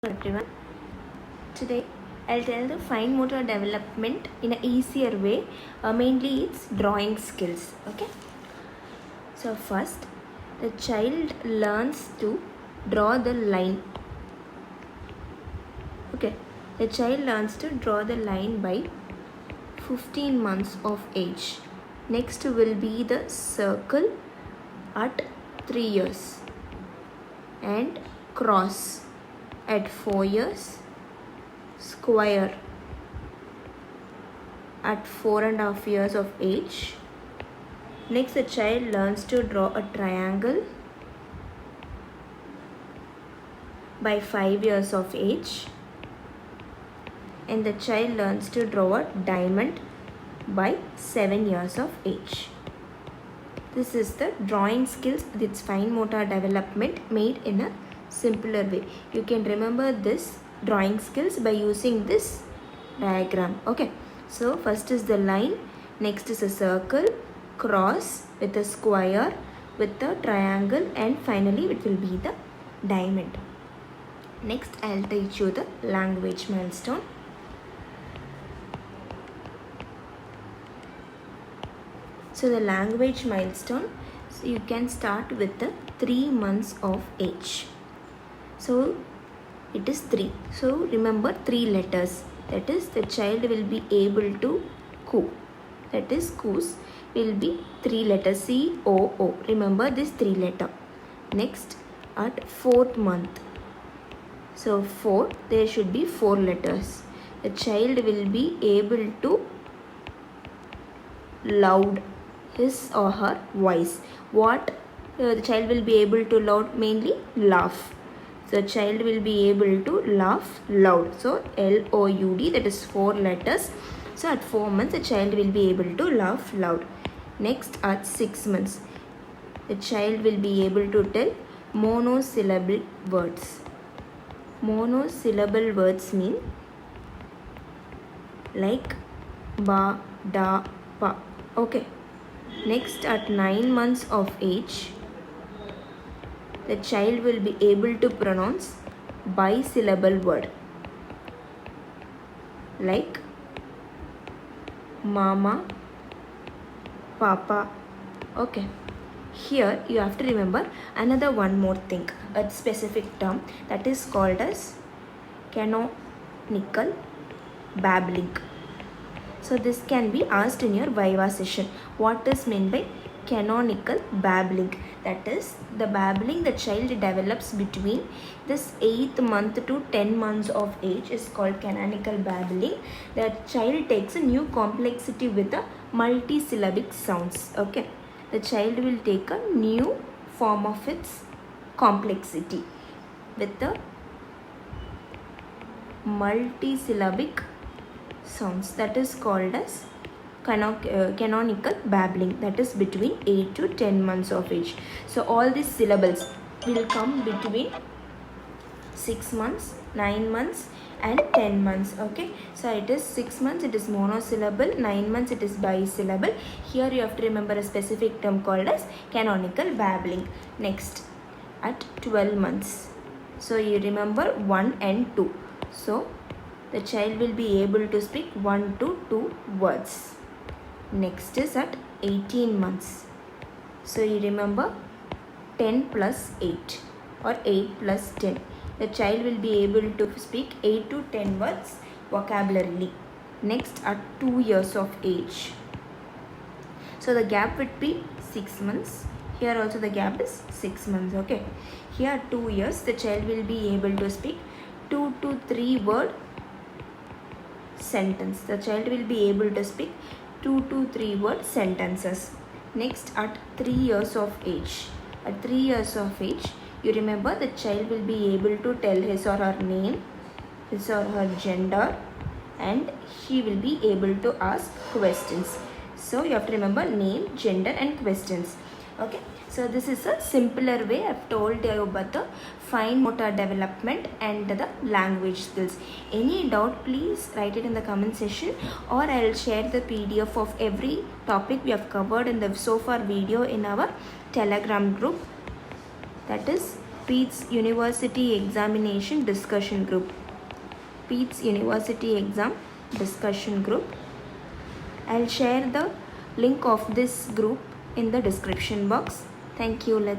Everyone, today I'll tell the fine motor development in an easier way. Mainly it's drawing skills. Okay, so first the child learns to draw the line. Okay, the child learns to draw the line by 15 months of age. Next will be the circle at 3 years and cross at 4 years, square at 4.5 years of age. Next, the child learns to draw a triangle by 5 years of age, and the child learns to draw a diamond by 7 years of age. This is the drawing skills with its fine motor development made in a simpler way. You can remember this drawing skills by using this diagram. Okay, so first is the line, next is a circle, cross with a square, with a triangle, and finally it will be the diamond. Next I'll teach you the language milestone. So the language milestone, so you can start with the 3 months of age. So it is 3. So remember 3 letters. That is, the child will be able to coo. That is, coos will be 3 letters, C-O-O. Remember this 3 letter. Next, at 4th month. So 4, there should be 4 letters. The child will be able to loud his or her voice. What the child will be able to loud? Mainly laugh. The child will be able to laugh loud. So L-O-U-D, that is 4 letters. So at 4 months, the child will be able to laugh loud. Next, at 6 months, the child will be able to tell monosyllable words. Monosyllable words mean like ba, da, pa. Okay. Next, at 9 months of age, the child will be able to pronounce bisyllable word like mama, papa. Okay. Here you have to remember another one more thing, a specific term that is called as canonical babbling. So this can be asked in your Viva session. What is meant by canonical babbling? That is the babbling the child develops between this 8th month to 10 months of age is called canonical babbling. The child takes a new complexity with the multisyllabic sounds. Okay, the child will take a new form of its complexity with the multisyllabic sounds, that is called as canonical babbling, that is between 8 to 10 months of age. So all these syllables will come between 6 months, 9 months and 10 months. Okay, so it is 6 months it is monosyllable, 9 months it is bisyllable. Here you have to remember a specific term called as canonical babbling. Next, at 12 months, so you remember 1 and 2. So the child will be able to speak 1 to 2 words. Next is at 18 months. So you remember 10 plus 8 or 8 plus 10. The child will be able to speak 8 to 10 words vocabulary. Next, at 2 years of age. So the gap would be 6 months. Here also the gap is 6 months. Okay. Here at 2 years, the child will be able to speak 2 to 3 word sentence. The child will be able to speak 2 to 3 word sentences. Next, at 3 years of age. At 3 years of age, you remember the child will be able to tell his or her name, his or her gender, and he will be able to ask questions. So you have to remember name, gender and questions. Okay, so this is a simpler way. I've told you about the fine motor development and the language skills. Any doubt, please write it in the comment section, or I'll share the PDF of every topic we have covered in the so far video in our Telegram group. That is PEDS University Examination Discussion Group. PEDS University Exam Discussion Group. I'll share the link of this group in the description box. Thank you.